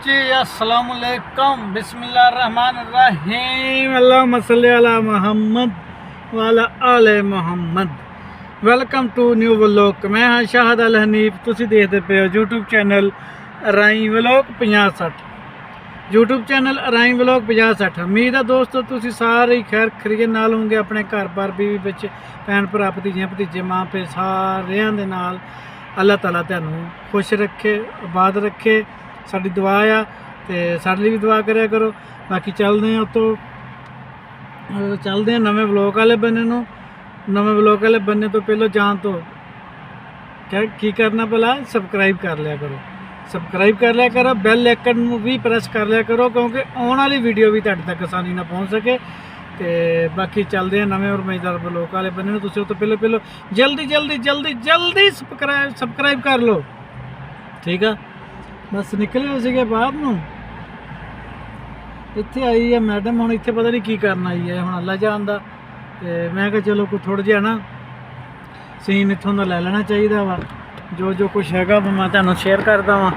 जी अस्सलाम वालेकुम बिस्मिल्लाहिर्रहमानिर्रहीम अल्लाहुम्मा सल्ली अला मुहम्मद वाला आले Muhammad. Welcome to new vlog. ਮੈਂ ਹਾਂ ਸ਼ਾਹਦ ਅਲ ਹਨੀਫ। ਤੁਸੀਂ ਦੇਖਦੇ ਪਏ ਹੋ YouTube ਚੈਨਲ ਰਾਈ ਵਲੋਗ 5060। YouTube ਚੈਨਲ ਰਾਈ ਵਲੋਗ 5060। ਉਮੀਦ ਹੈ ਦੋਸਤੋ ਤੁਸੀਂ ਸਾਰੇ ਖੈਰ ਖਰੀਏ ਨਾਲ ਹੋਵੋਗੇ, ਆਪਣੇ ਘਰ-ਬਾਰ ਬੀਵੀ ਬੱਚੇ ਭੈਣ ਭਰਾ ਭਤੀਜੇ ਭਤੀਜੇ ਮਾਂ ਪਿਓ ਸਾਰਿਆਂ ਦੇ ਨਾਲ। ਅੱਲਾਹ ਤਾਲਾ ਤੁਹਾਨੂੰ ਖੁਸ਼ ਰੱਖੇ, ਆਬਾਦ ਰੱਖੇ। ਸਾਡੀ ਦੁਆ ਆ ਤੇ ਸਾਡੇ ਲਈ ਵੀ ਦੁਆ ਕਰਿਆ ਕਰੋ। ਬਾਕੀ ਚੱਲਦੇ ਹਾਂ ਉੱਤੋਂ ਚੱਲਦੇ ਹਾਂ ਨਵੇਂ ਵਲੋਗ ਵਾਲੇ ਬੰਨੇ ਨੂੰ। ਨਵੇਂ ਵਲੋਗ ਵਾਲੇ ਬੰਨੇ ਤੋਂ ਪਹਿਲਾਂ ਜਾਣ ਤੋਂ ਕੀ ਕਰਨਾ, ਪਹਿਲਾਂ ਸਬਸਕ੍ਰਾਈਬ ਕਰ ਲਿਆ ਕਰੋ, ਸਬਸਕ੍ਰਾਈਬ ਕਰ ਲਿਆ ਕਰੋ, ਬੈਲ ਆਈਕਨ ਨੂੰ ਵੀ ਪ੍ਰੈਸ ਕਰ ਲਿਆ ਕਰੋ ਕਿਉਂਕਿ ਆਉਣ ਵਾਲੀ ਵੀਡੀਓ ਵੀ ਤੁਹਾਡੇ ਤੱਕ ਆਸਾਨੀ ਨਾਲ ਪਹੁੰਚ ਸਕੇ। ਤੇ ਬਾਕੀ ਚੱਲਦੇ ਆ ਨਵੇਂ ਔਰ ਮਜ਼ੇਦਾਰ ਵਲੋਗ ਵਾਲੇ ਬੰਨੇ ਨੂੰ। ਤੁਸੀਂ ਉਹ ਤੋਂ ਪਹਿਲਾਂ ਜਲਦੀ ਸਬਸਕ੍ਰਾਈਬ ਕਰ ਲਓ, ਠੀਕ ਆ। ਬਸ ਨਿਕਲੇ ਹੋਏ ਸੀਗੇ ਬਾਹਰ ਨੂੰ, ਇੱਥੇ ਆਈ ਹੈ ਮੈਡਮ। ਹੁਣ ਇੱਥੇ ਪਤਾ ਨਹੀਂ ਕੀ ਕਰਨ ਆਈ ਹੈ, ਹੁਣ ਅੱਲਾ ਜਾਣਦਾ। ਤੇ ਮੈਂ ਕਿਹਾ ਚਲੋ ਕੋਈ ਥੋੜ੍ਹਾ ਜਿਹਾ ਨਾ ਸੀਨ ਇੱਥੋਂ ਦਾ ਲੈ ਲੈਣਾ ਚਾਹੀਦਾ ਵਾ। ਜੋ ਕੁਛ ਹੈਗਾ ਵਾ ਮੈਂ ਤੁਹਾਨੂੰ ਸ਼ੇਅਰ ਕਰਦਾ ਵਾਂ।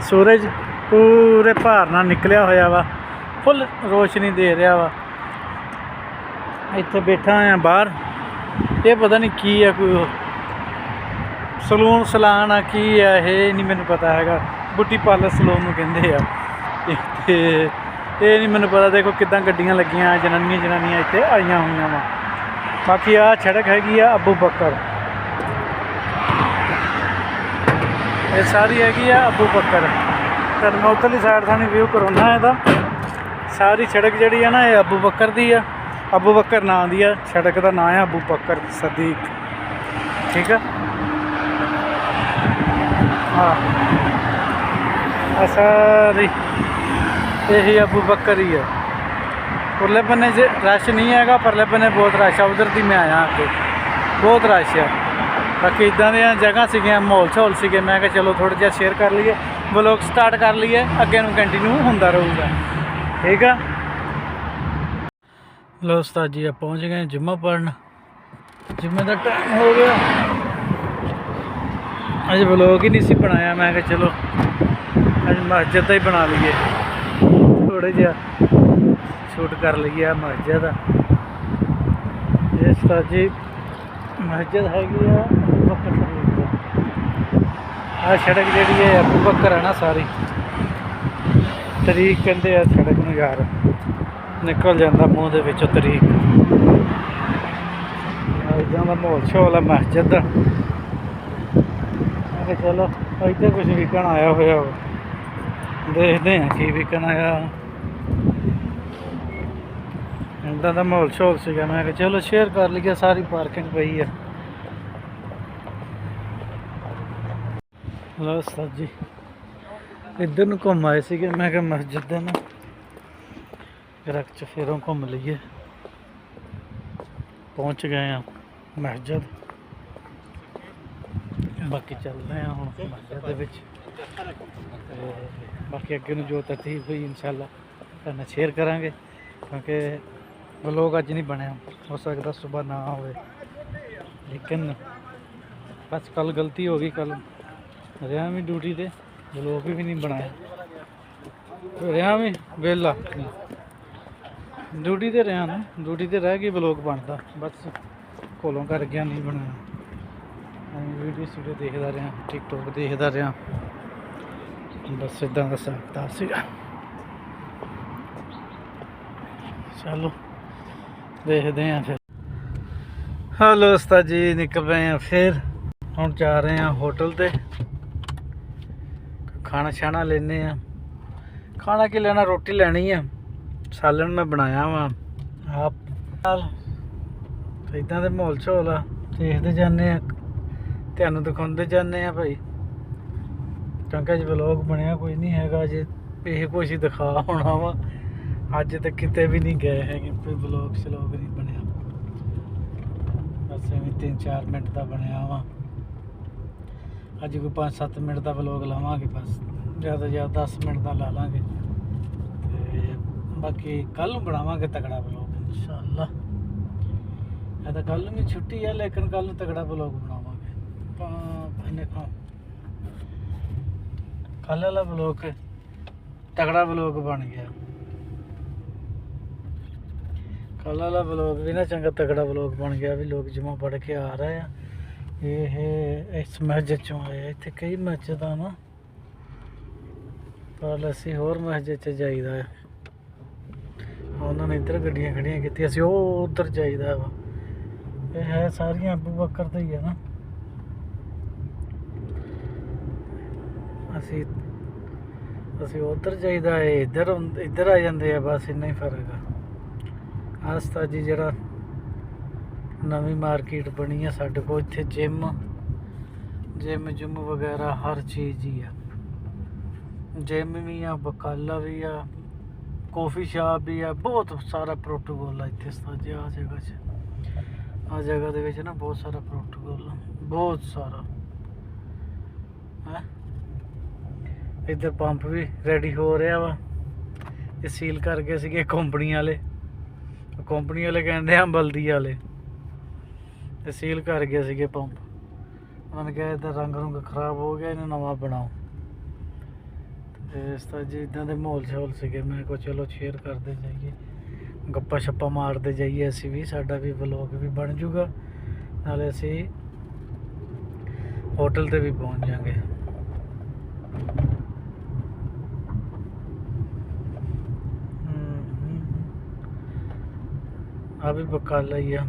ਸੂਰਜ ਪੂਰੇ ਭਾਰ ਨਾਲ ਨਿਕਲਿਆ ਹੋਇਆ ਵਾ, ਫੁੱਲ ਰੋਸ਼ਨੀ ਦੇ ਰਿਹਾ ਵਾ। ਇੱਥੇ ਬੈਠਾ ਆ ਬਾਹਰ, ਇਹ ਪਤਾ ਨਹੀਂ ਕੀ ਆ, ਕੋਈ ਸਲੂਨ ਸਲਾਨ ਆ ਕੀ ਆ, ਇਹ ਨਹੀਂ ਮੈਨੂੰ ਪਤਾ ਹੈਗਾ। ਬੁੱਟੀ ਪਾਰਲਰ ਸਲੂਨ ਨੂੰ ਕਹਿੰਦੇ ਆ। ਅਤੇ ਇਹ ਨਹੀਂ ਮੈਨੂੰ ਪਤਾ। ਦੇਖੋ ਕਿੱਦਾਂ ਗੱਡੀਆਂ ਲੱਗੀਆਂ, ਜਨਾਨੀਆਂ ਇੱਥੇ ਆਈਆਂ ਹੋਈਆਂ ਵਾ। ਬਾਕੀ ਆਹ ਸੜਕ ਹੈਗੀ ਆ ਅਬੂ ਬਕਰ, ਇਹ ਸਾਰੀ ਹੈਗੀ ਆ ਅਬੂ ਬਕਰ। ਤੁਹਾਨੂੰ ਮੈਂ ਉੱਧਰਲੀ ਸਾਈਡ ਸਾਨੂੰ ਵਿਊ ਕਰਾਉਣਾ ਇਹਦਾ। ਸਾਰੀ ਸੜਕ ਜਿਹੜੀ ਆ ਨਾ ਇਹ ਅਬੂ ਬਕਰ ਦੀ ਆ। ਅਬੂ ਬਕਰ ਨਾਂ ਦੀ ਆ ਸੜਕ ਦਾ, ਨਾਂ ਆ ਅਬੂ ਬਕਰ ਸਦੀਕ, ਠੀਕ ਆ। ਹਾਂ ਸਾਰੀ ਇਹੀ ਅਬੂ ਬਕਰ ਹੀ ਹੈ। ਉਰਲੇ ਬੰਨੇ 'ਚ ਰਸ਼ ਨਹੀਂ ਹੈਗਾ, ਪਰਲੇ ਬੰਨੇ ਬਹੁਤ ਰਸ਼ ਆ। ਉਧਰ ਦੀ ਮੈਂ ਆਇਆ ਅੱਗੇ, ਬਹੁਤ ਰਸ਼ ਆ। ਬਾਕੀ ਇੱਦਾਂ ਦੀਆਂ ਜਗ੍ਹਾ ਸੀਗੀਆਂ, ਮਾਹੌਲ ਸੀਗੇ। ਮੈਂ ਕਿਹਾ ਚਲੋ ਥੋੜ੍ਹਾ ਜਿਹਾ ਸ਼ੇਅਰ ਕਰ ਲਈਏ, ਵਲੋਗ ਸਟਾਰਟ ਕਰ ਲਈਏ, ਅੱਗੇ ਨੂੰ ਕੰਟੀਨਿਊ ਹੁੰਦਾ ਰਹੂਗਾ, ਠੀਕ ਆ। ਲੋ ਉਸਤਾਦ ਜੀ ਪਹੁੰਚ ਗਏ ਜੁਮਾ ਪੜ੍ਹਨ। ਜੁਮੇ ਦਾ ਟਾਈਮ ਹੋ ਗਿਆ। ਅੱਜ ਵਲੋਗ ਹੀ ਨਹੀਂ ਸੀ ਬਣਾਇਆ। ਮੈਂ ਕਿਹਾ ਚਲੋ ਅੱਜ ਮਸਜਿਦ ਦਾ ਹੀ ਬਣਾ ਲਈਏ, ਥੋੜ੍ਹਾ ਜਿਹਾ ਸ਼ੂਟ ਕਰ ਲਈਏ ਮਸਜਿਦ ਦਾ। ਇਹ ਉਸਤਾਦ ਜੀ ਮਸਜਿਦ ਹੈਗੀ ਆ ਅਬੂ ਬਕਰ ਸ਼ਰੀਫ। ਆਹ ਸੜਕ ਜਿਹੜੀ ਹੈ ਅਬੂ ਬਕਰ ਹੈ ਨਾ, ਸਾਰੀ ਤਰੀਕ ਕਹਿੰਦੇ ਆ ਸੜਕ ਨੂੰ ਯਾਰ, ਨਿਕਲ ਜਾਂਦਾ ਮੂੰਹ ਦੇ ਵਿੱਚੋਂ ਤਰੀਕ। ਇੱਦਾਂ ਦਾ ਮਾਹੌਲ ਹੈ ਮਸਜਿਦ ਦਾ। ਮੈਂ ਕਿਹਾ ਚਲੋ ਇੱਥੇ ਕੁਛ ਵਿਕਣ ਆਇਆ ਹੋਇਆ ਵਾ, ਦੇਖਦੇ ਹਾਂ ਕੀ ਵਿਕਣ ਆਇਆ। ਇੱਦਾਂ ਦਾ ਮਾਹੌਲ ਸੀਗਾ। ਮੈਂ ਕਿਹਾ ਚਲੋ ਸ਼ੇਅਰ ਕਰ ਲਈਏ। ਸਾਰੀ ਪਾਰਕਿੰਗ ਪਈ ਆ। ਲਓ ਉਸਤਾਦ ਜੀ ਇੱਧਰ ਨੂੰ ਘੁੰਮ ਆਏ ਸੀਗੇ। ਮੈਂ ਕਿਹਾ ਮਸਜਿਦ ਦੇ ਨਾ ਰਕ 'ਚ ਫੇਰੋਂ ਘੁੰਮ ਲਈਏ। ਪਹੁੰਚ ਗਏ ਆ ਮਸਜਿਦ। ਬਾਕੀ ਚੱਲਦੇ ਹਾਂ ਹੁਣ ਮਸਜਿਦ ਦੇ ਵਿੱਚ। ਬਾਕੀ ਅੱਗੇ ਨੂੰ ਜੋ ਤਰਤੀਬ ਹੋਈ ਇਨਸ਼ਾਅੱਲਾ ਤੁਹਾਨੂੰ ਸ਼ੇਅਰ ਕਰਾਂਗੇ, ਕਿਉਂਕਿ ਵਲੋਗ ਅੱਜ ਨਹੀਂ ਬਣਿਆ। ਹੋ ਸਕਦਾ ਸੁਬਾਹ ਨਾ ਹੋਵੇ, ਲੇਕਿਨ ਬਸ ਕੱਲ ਗਲਤੀ ਹੋ ਗਈ। ਕੱਲ ਰਿਹਾ ਵੀ ਡਿਊਟੀ 'ਤੇ, ਵਲੋਗ ਵੀ ਨਹੀਂ ਬਣਾਇਆ। ਰਿਹਾ ਵੀ ਵਿਹਲਾ, ਡਿਊਟੀ 'ਤੇ ਰਿਹਾ ਨਾ, ਡਿਊਟੀ 'ਤੇ ਰਹਿ ਕੇ ਵਲੋਗ ਬਣਦਾ। ਬਸ ਕੋਲੋਂ ਕਰ ਗਿਆ, ਨਹੀਂ ਬਣਾਇਆ। ਵੀਡੀਓ ਸਟੂਡੀਓ ਦੇਖਦਾ ਰਿਹਾ, ਟਿਕਟੋਕ ਦੇਖਦਾ ਰਿਹਾ। ਬਸ ਇੱਦਾਂ ਦਾ ਹਿਸਾਬ ਸੀਗਾ। ਚਲੋ ਦੇਖਦੇ ਹਾਂ ਫਿਰ। ਹੈਲੋ ਉਸਤਾਦ ਜੀ ਨਿਕਲ ਰਹੇ ਹਾਂ ਫਿਰ। ਹੁਣ ਜਾ ਰਹੇ ਹਾਂ ਹੋਟਲ 'ਤੇ, ਖਾਣਾ ਛਾਣਾ ਲੈਂਦੇ ਹਾਂ। ਖਾਣਾ ਕੀ ਲੈਣਾ, ਰੋਟੀ ਲੈਣੀ ਆ। ਸਾਲਣ ਮੈਂ ਬਣਾਇਆ ਵਾ ਆਪ ਨਾਲ। ਇੱਦਾਂ ਦੇ ਮਾਹੌਲ ਆ, ਦੇਖਦੇ ਜਾਂਦੇ ਹਾਂ, ਤੁਹਾਨੂੰ ਦਿਖਾਉਂਦੇ ਜਾਂਦੇ ਹਾਂ ਭਾਈ। ਕਿਉਂਕਿ ਅੱਜ ਵਲੋਗ ਬਣਿਆ ਕੋਈ ਨਹੀਂ ਹੈਗਾ ਅਜੇ, ਇਹ ਕੁਛ ਹੀ ਦਿਖਾ ਹੋਣਾ ਵਾ। ਅੱਜ ਤੱਕ ਕਿਤੇ ਵੀ ਨਹੀਂ ਗਏ ਹੈਗੇ, ਕੋਈ ਵਲੋਗ ਸ਼ਲੋਗ ਨਹੀਂ ਬਣਿਆ। ਬਸ ਐਵੇਂ 3-4 ਮਿੰਟ ਦਾ ਬਣਿਆ ਵਾ। ਅੱਜ ਕੋਈ 5-7 ਮਿੰਟ ਦਾ ਵਲੋਗ ਲਾਵਾਂਗੇ, ਬਸ ਜ਼ਿਆਦਾ ਤੋਂ ਜ਼ਿਆਦਾ 10 ਮਿੰਟ ਦਾ ਲਾ ਲਾਂਗੇ। ਅਤੇ ਬਾਕੀ ਕੱਲ੍ਹ ਨੂੰ ਬਣਾਵਾਂਗੇ ਤਗੜਾ ਵਲੋਗ ਇਨਸ਼ਾਅੱਲਾ। ਇਹ ਤਾਂ ਕੱਲ੍ਹ ਨੂੰ ਵੀ ਛੁੱਟੀ ਹੈ, ਲੇਕਿਨ ਕੱਲ੍ਹ ਨੂੰ ਤਗੜਾ ਵਲੋਗ ਬਣਾਵਾਂਗੇ। ਕੱਲ੍ਹ ਵਾਲਾ ਵਲੋਗ ਤਗੜਾ ਵਲੋਗ ਬਣ ਗਿਆ। ਕੱਲ੍ਹ ਵਾਲਾ ਵਲੋਗ ਵੀ ਨਾ ਚੰਗਾ ਤਗੜਾ ਵਲੋਗ ਬਣ ਗਿਆ ਵੀ ਲੋਕ ਜਮਾ ਪੜ ਕੇ ਆ ਰਹੇ ਆ। ਇਹ ਇਸ ਮਸਜਿਦ ਚੋਂ ਆਏ ਆ। ਇੱਥੇ ਕਈ ਮਸਜਿਦ ਆ ਨਾ, ਪਰ ਅਸੀਂ ਹੋਰ ਮਸਜਿਦ 'ਚ ਜਾਈਦਾ ਆ। ਉਹਨਾਂ ਨੇ ਇੱਧਰ ਗੱਡੀਆਂ ਖੜੀਆਂ ਕੀਤੀਆਂ, ਅਸੀਂ ਉਹ ਉੱਧਰ ਜਾਈਦਾ ਵਾ। ਇਹ ਹੈ ਸਾਰੀਆਂ ਅਬੂ ਬਕਰ ਦਾ ਹੀ ਹੈ ਨਾ। ਅਸੀਂ ਉੱਧਰ ਜਾਈਦਾ ਹੈ, ਇੱਧਰ ਆ ਜਾਂਦੇ ਆ, ਬਸ ਇੰਨਾ ਹੀ ਫਰਕ ਆ। ਆਸਤਾ ਜੀ ਜਿਹੜਾ ਨਵੀਂ ਮਾਰਕੀਟ ਬਣੀ ਆ ਸਾਡੇ ਕੋਲ, ਇੱਥੇ ਜਿਮ ਜੁਮ ਵਗੈਰਾ ਹਰ ਚੀਜ਼ ਹੀ ਆ। ਜਿਮ ਵੀ ਆ, ਬਕਾਲਾ ਵੀ ਆ, ਕੌਫੀ ਸ਼ਾਪ ਵੀ ਆ, ਬਹੁਤ ਸਾਰਾ ਪ੍ਰੋਟੋਕੋਲ ਆ ਇੱਥੇ ਉਸਤਾਦ ਜੀ। ਆਹ ਜਗ੍ਹਾ 'ਚ, ਆਹ ਜਗ੍ਹਾ ਦੇ ਵਿੱਚ ਨਾ ਬਹੁਤ ਸਾਰਾ ਪ੍ਰੋਟੋਕੋਲ ਆ, ਬਹੁਤ ਸਾਰਾ ਹੈ। ਇੱਧਰ ਪੰਪ ਵੀ ਰੈਡੀ ਹੋ ਰਿਹਾ ਵਾ। ਇਹ ਸੀਲ ਕਰ ਗਏ ਸੀਗੇ ਕੰਪਨੀ ਵਾਲੇ ਕਹਿੰਦੇ ਆ ਬਲਦੀ ਵਾਲੇ, ਤੇ ਸੀਲ ਕਰ ਗਏ ਸੀਗੇ ਪੰਪ। ਉਹਨਾਂ ਨੇ ਕਿਹਾ ਇਹਦਾ ਰੰਗ ਰੁੰਗ ਖਰਾਬ ਹੋ ਗਿਆ, ਇਹਨੂੰ ਨਵਾਂ ਬਣਾਓ। ਤੇ ਇਸ ਤਰ੍ਹਾਂ ਜੀ ਇੱਦਾਂ ਦੇ ਮਾਹੌਲ ਸ਼ੌਲ ਸੀਗੇ। ਮੈਂ ਕਿਹਾ ਚਲੋ ਸ਼ੇਅਰ ਕਰਦੇ ਜਾਈਏ, ਗੱਪਾਂ ਛੱਪਾਂ ਮਾਰਦੇ ਜਾਈਏ, ਅਸੀਂ ਵੀ, ਸਾਡਾ ਵੀ ਵਲੋਗ ਵੀ ਬਣ ਜੂਗਾ, ਨਾਲੇ ਅਸੀਂ ਹੋਟਲ ਤੇ ਵੀ ਪਹੁੰਚ ਜਾਵਾਂਗੇ। ਆ ਵੀ ਬਕਾਲਾ ਹੀ ਆ।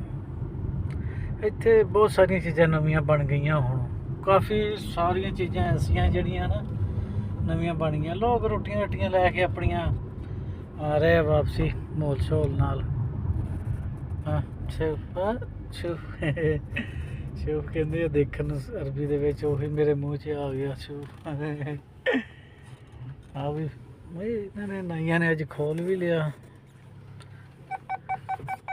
ਇੱਥੇ ਬਹੁਤ ਸਾਰੀਆਂ ਚੀਜ਼ਾਂ ਨਵੀਆਂ ਬਣ ਗਈਆਂ ਹੁਣ, ਕਾਫੀ ਸਾਰੀਆਂ ਚੀਜ਼ਾਂ ਐਸੀਆਂ ਜਿਹੜੀਆਂ ਨਾ ਨਵੀਆਂ ਬਣ ਗਈਆਂ। ਲੋਕ ਰੋਟੀਆਂ ਰੱਟੀਆਂ ਲੈ ਕੇ ਆਪਣੀਆਂ ਆ ਰਹੇ ਆ ਵਾਪਸੀ ਮੋਲ ਸ਼ੋਲ ਨਾਲ। ਹਾਂ ਸ਼ੂਫ ਕਹਿੰਦੇ ਆ ਦੇਖਣ ਨੂੰ ਅਰਬੀ ਦੇ ਵਿੱਚ, ਉਹੀ ਮੇਰੇ ਮੂੰਹ 'ਚ ਆ ਗਿਆ ਸ਼ੂਫ। ਆ ਵੀ ਇਹਨਾਂ ਨੇ ਨਾਈਆਂ ਨੇ ਅੱਜ ਖੋਲ ਵੀ ਲਿਆ।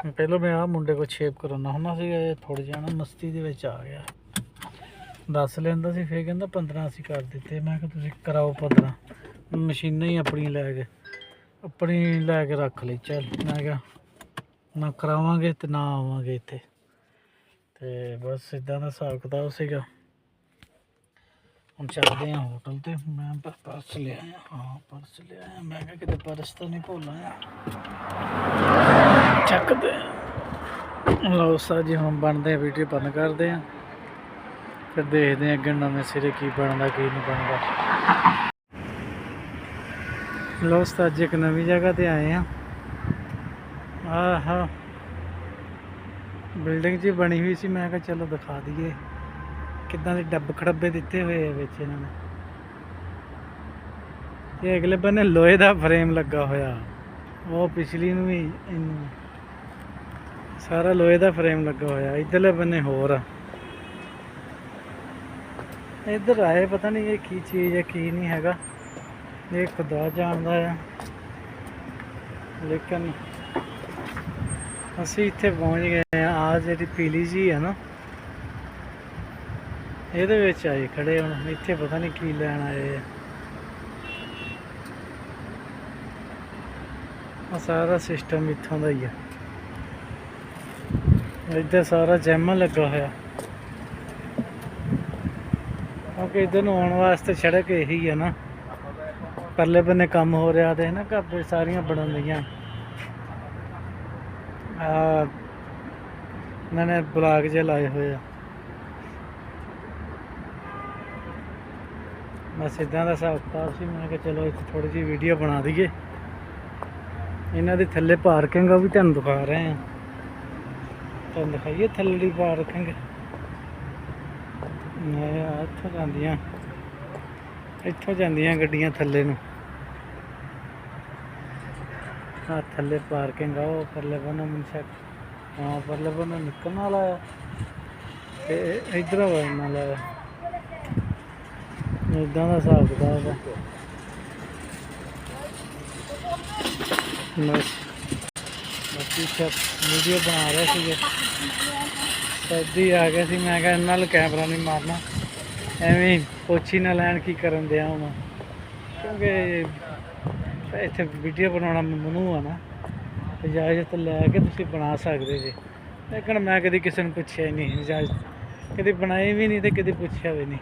ਪਹਿਲਾਂ ਮੈਂ ਆਹ ਮੁੰਡੇ ਕੋਲ ਸ਼ੇਪ ਕਰਾਉਣਾ ਹੁੰਦਾ ਸੀ, ਥੋੜ੍ਹਾ ਜਿਹਾ ਨਾ ਮਸਤੀ ਦੇ ਵਿੱਚ ਆ ਗਿਆ। ਦੱਸ ਲੈਂਦਾ ਸੀ, ਫਿਰ ਕਹਿੰਦਾ 15 ਅਸੀਂ ਕਰ ਦਿੱਤੇ। ਮੈਂ ਕਿਹਾ ਤੁਸੀਂ ਕਰਾਓ 15, ਮਸ਼ੀਨਾਂ ਹੀ ਆਪਣੀ ਲੈ ਕੇ ਰੱਖ ਲਈ। ਚੱਲ ਮੈਂ ਕਿਹਾ ਨਾ ਕਰਾਵਾਂਗੇ ਤੇ ਨਾ ਆਵਾਂਗੇ ਇੱਥੇ। ਤੇ ਬਸ ਇੱਦਾਂ ਦਾ ਹਿਸਾਬ ਕਿਤਾਬ ਸੀਗਾ। ਹੁਣ ਚੱਲਦੇ ਹਾਂ ਹੋਟਲ ਤੇ। ਮੈਂ ਪਰਸ ਲਿਆ, ਹਾਂ ਪਰਸ ਲਿਆ। ਮੈਂ ਕਿਹਾ ਕਿਤੇ ਪਰਸ ਤਾਂ ਨਹੀਂ ਭੁੱਲ ਆਇਆ। ਚੱਕਦੇ ਲਓ ਸਾ ਜੀ, ਹੁਣ ਬਣਦੇ ਆ, ਵੀਡੀਓ ਬੰਦ ਕਰਦੇ ਆ, ਫਿਰ ਦੇਖਦੇ ਆ ਅੱਗੇ ਨਵੇਂ ਸਿਰੇ ਕੀ ਬਣਦਾ ਕੀ ਨਹੀਂ ਬਣਦਾ। ਲਓ ਉਸਤਾਦ ਜੀ, ਇੱਕ ਨਵੀਂ ਜਗ੍ਹਾ ਤੇ ਆਏ ਆ। ਆਹ ਬਿਲਡਿੰਗ 'ਚ ਬਣੀ ਹੋਈ ਸੀ। ਮੈਂ ਕਿਹਾ ਚਲੋ ਦਿਖਾ ਦਈਏ ਕਿੱਦਾਂ ਦੇ ਡੱਬ ਖੜੱਬੇ ਦਿੱਤੇ ਹੋਏ ਆ ਵਿੱਚ ਇਹਨਾਂ ਨੇ। ਇਹ ਅਗਲੇ ਬੰਨੇ ਲੋਹੇ ਦਾ ਫਰੇਮ ਲੱਗਾ ਹੋਇਆ, ਉਹ ਪਿਛਲੀ ਨੂੰ ਵੀ ਇਹਨੂੰ ਸਾਰਾ ਲੋਹੇ ਦਾ ਫਰੇਮ ਲੱਗਾ ਹੋਇਆ। ਇੱਧਰਲੇ ਬੰਨੇ ਹੋਰ ਆ। ਇੱਧਰ ਆਏ, ਪਤਾ ਨਹੀਂ ਇਹ ਕੀ ਚੀਜ਼ ਹੈ ਕੀ ਨਹੀਂ ਹੈਗਾ, ਇਹ ਖੁਦਾ ਜਾਣਦਾ ਆ। ਲੇਕਿਨ ਅਸੀਂ ਇੱਥੇ ਪਹੁੰਚ ਗਏ ਆ। ਆਹ ਜਿਹੜੀ ਪੀਲੀ ਜੀ ਹੈ ਨਾ, ਇਹਦੇ ਵਿੱਚ ਆਏ ਖੜੇ। ਹੁਣ ਇੱਥੇ ਪਤਾ ਨਹੀਂ ਕੀ ਲੈਣ ਆਏ ਆ। ਆਹ ਸਾਰਾ ਸਿਸਟਮ ਇੱਥੋਂ ਦਾ ਹੀ ਆ। ਇੱਧਰ ਸਾਰਾ ਜਿਮ ਲੱਗਾ ਹੋਇਆ, ਕਿਉਂਕਿ ਇੱਧਰ ਨੂੰ ਆਉਣ ਵਾਸਤੇ ਸੜਕ ਇਹੀ ਆ ਨਾ। ਪਰਲੇ ਬੰਨੇ ਕੰਮ ਹੋ ਰਿਹਾ ਤੇ ਨਾ, ਘਰ ਸਾਰੀਆਂ ਬਣਨ ਲਈਆਂ। ਇਹਨਾਂ ਨੇ ਬਲਾਕ ਜਿਹੇ ਲਾਏ ਹੋਏ ਆ। ਬਸ ਇੱਦਾਂ ਦਾ ਹਿਸਾਬ ਕਿਤਾਬ ਸੀ। ਮੈਂ ਕਿਹਾ ਚਲੋ ਇੱਥੇ ਥੋੜ੍ਹੀ ਜਿਹੀ ਵੀਡੀਓ ਬਣਾ ਦਈਏ। ਇਹਨਾਂ ਦੇ ਥੱਲੇ ਪਾਰਕਿੰਗ ਆ, ਵੀ ਤੁਹਾਨੂੰ ਦਿਖਾ ਰਹੇ ਆ। ਤੁਹਾਨੂੰ ਦਿਖਾਈਏ ਥੱਲੇ ਦੀ ਪਾਰਕਿੰਗ। ਇੱਥੋਂ ਜਾਂਦੀਆਂ ਗੱਡੀਆਂ ਥੱਲੇ ਨੂੰ। ਆਹ ਥੱਲੇ ਪਾਰਕਿੰਗ ਆ। ਉਹ ਪਰਲੇ ਬੰਨੇ ਮੈਨੂੰ ਹਾਂ ਪਰਲੇ ਬੰਨੇ ਨਿਕਲਣ ਵਾਲਾ ਆ, ਤੇ ਇੱਧਰ ਵੜਨ ਵਾਲਾ ਆ। ਇੱਦਾਂ ਦਾ ਹਿਸਾਬ ਕਿਤਾਬ ਆ। ਬਾਕੀ ਵੀਡੀਓ ਬਣਾ ਰਹੇ ਸੀਗੇ, ਸੈਦੀ ਆ ਗਏ ਸੀ। ਮੈਂ ਕਿਹਾ ਇਹਨਾਂ ਨਾਲ ਕੈਮਰਾ ਨਹੀਂ ਮਾਰਨਾ, ਐਵੇਂ ਪੋਛੀ ਨਾ ਲੈਣ ਕੀ ਕਰਨ ਦਿਆ ਹੁਣ, ਕਿਉਂਕਿ ਇੱਥੇ ਵੀਡੀਓ ਬਣਾਉਣਾ ਮੈਨੂੰ ਆ ਨਾ, ਇਜਾਜ਼ਤ ਲੈ ਕੇ ਤੁਸੀਂ ਬਣਾ ਸਕਦੇ ਜੀ। ਲੇਕਿਨ ਮੈਂ ਕਦੀ ਕਿਸੇ ਨੂੰ ਪੁੱਛਿਆ ਹੀ ਨਹੀਂ ਇਜਾਜ਼ਤ, ਕਦੇ ਬਣਾਈ ਵੀ ਨਹੀਂ ਤੇ ਕਦੇ ਪੁੱਛਿਆ ਵੀ ਨਹੀਂ।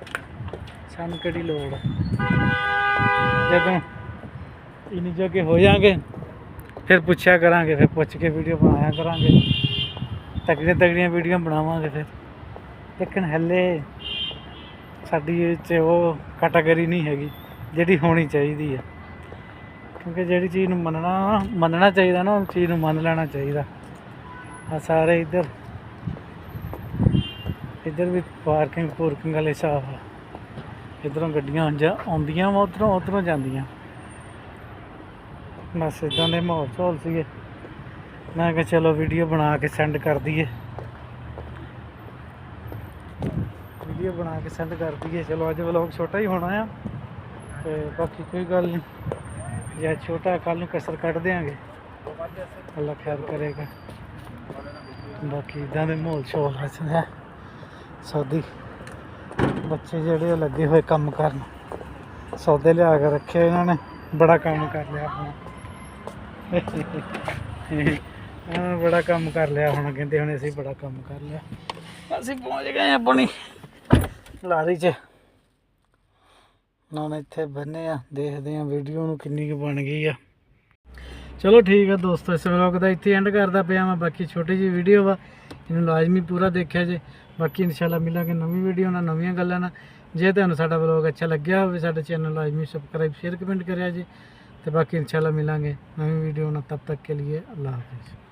ਸਾਨੂੰ ਕਿਹੜੀ ਲੋੜ ਆ। ਇੰਨੀ ਜੋਗੇ ਹੋ ਜਾਾਂਗੇ, ਫਿਰ ਪੁੱਛਿਆ ਕਰਾਂਗੇ, ਫਿਰ ਪੁੱਛ ਕੇ ਵੀਡੀਓ ਬਣਾਇਆ ਕਰਾਂਗੇ, ਤਗੜੀਆਂ ਵੀਡੀਓ ਬਣਾਵਾਂਗੇ ਫਿਰ। ਲੇਕਿਨ ਹਲੇ ਸਾਡੀ ਇਹ 'ਚ ਉਹ ਕੈਟਾਗਰੀ ਨਹੀਂ ਹੈਗੀ ਜਿਹੜੀ ਹੋਣੀ ਚਾਹੀਦੀ ਹੈ, ਕਿਉਂਕਿ ਜਿਹੜੀ ਚੀਜ਼ ਨੂੰ ਮੰਨਣਾ ਚਾਹੀਦਾ ਨਾ, ਉਸ ਚੀਜ਼ ਨੂੰ ਮੰਨ ਲੈਣਾ ਚਾਹੀਦਾ। ਆ ਸਾਰੇ ਇੱਧਰ ਵੀ ਪਾਰਕਿੰਗ ਵਾਲੇ ਹਿਸਾਬ ਆ, ਇੱਧਰੋਂ ਗੱਡੀਆਂ ਆਉਂਦੀਆਂ ਵਾ, ਉੱਧਰੋਂ ਜਾਂਦੀਆਂ। ਬਸ ਇੱਦਾਂ ਦੇ ਮਾਹੌਲ ਸੀਗੇ। ਮੈਂ ਕਿਹਾ ਚਲੋ ਵੀਡੀਓ ਬਣਾ ਕੇ ਸੈਂਡ ਕਰ ਦਈਏ, ਚਲੋ ਅੱਜ ਵਲੋਗ ਛੋਟਾ ਹੀ ਹੋਣਾ ਆ, ਤੇ ਬਾਕੀ ਕੋਈ ਗੱਲ ਨਹੀਂ, ਜੇ ਅੱਜ ਛੋਟਾ ਕੱਲ੍ਹ ਨੂੰ ਕਸਰ ਕੱਢ ਦਿਆਂਗੇ, ਅੱਲਾ ਖੈਰ ਕਰੇਗਾ। ਬਾਕੀ ਇੱਦਾਂ ਦੇ ਮਾਹੌਲ ਰਚਦਾ। ਸੌਦੀ ਬੱਚੇ ਜਿਹੜੇ ਉਹ ਲੱਗੇ ਹੋਏ ਕੰਮ ਕਰਨ, ਸੌਦੇ ਲਿਆ ਕੇ ਰੱਖੇ ਇਹਨਾਂ ਨੇ, ਬੜਾ ਕੰਮ ਕਰ ਲਿਆ ਆਪਣਾ। ਬੜਾ ਕੰਮ ਕਰ ਲਿਆ ਹੁਣ, ਕਹਿੰਦੇ ਹੁਣ ਅਸੀਂ ਬੜਾ ਕੰਮ ਕਰ ਲਿਆ। ਅਸੀਂ ਪਹੁੰਚ ਗਏ ਆਪਣੀ ਲਾਰੀ 'ਚ, ਹੁਣ ਇੱਥੇ ਬੰਨੇ ਆ, ਦੇਖਦੇ ਆ ਵੀਡੀਓ ਨੂੰ ਕਿੰਨੀ ਕੁ ਬਣ ਗਈ ਆ। ਚਲੋ ਠੀਕ ਆ ਦੋਸਤੋ, ਇਸ ਵਲੋਗ ਦਾ ਇੱਥੇ ਐਂਡ ਕਰਦਾ ਪਿਆ ਮੈਂ। ਬਾਕੀ ਛੋਟੀ ਜਿਹੀ ਵੀਡੀਓ ਵਾ, ਇਹਨੂੰ ਲਾਜ਼ਮੀ ਪੂਰਾ ਦੇਖਿਆ ਜੇ। ਬਾਕੀ ਇਨਸ਼ਾਅੱਲਾ ਮਿਲਾਂਗੇ ਨਵੀਂ ਵੀਡੀਓ ਨਾਲ, ਨਵੀਆਂ ਗੱਲਾਂ ਨਾਲ। ਜੇ ਤੁਹਾਨੂੰ ਸਾਡਾ ਵਲੋਗ ਅੱਛਾ ਲੱਗਿਆ ਹੋਵੇ, ਸਾਡੇ ਚੈਨਲ ਨੂੰ ਲਾਜ਼ਮੀ ਸਬਸਕ੍ਰਾਈਬ, ਸ਼ੇਅਰ, ਕਮੈਂਟ ਕਰਿਆ ਜੇ। ਤੇ ਬਾਕੀ ਇਨਸ਼ਾਅੱਲਾ ਮਿਲਾਂਗੇ ਨਵੀਂ ਵੀਡੀਓ ਨਾਲ, ਤਬ ਤੱਕ ਕੇ लिए अल्लाह हाफिज़।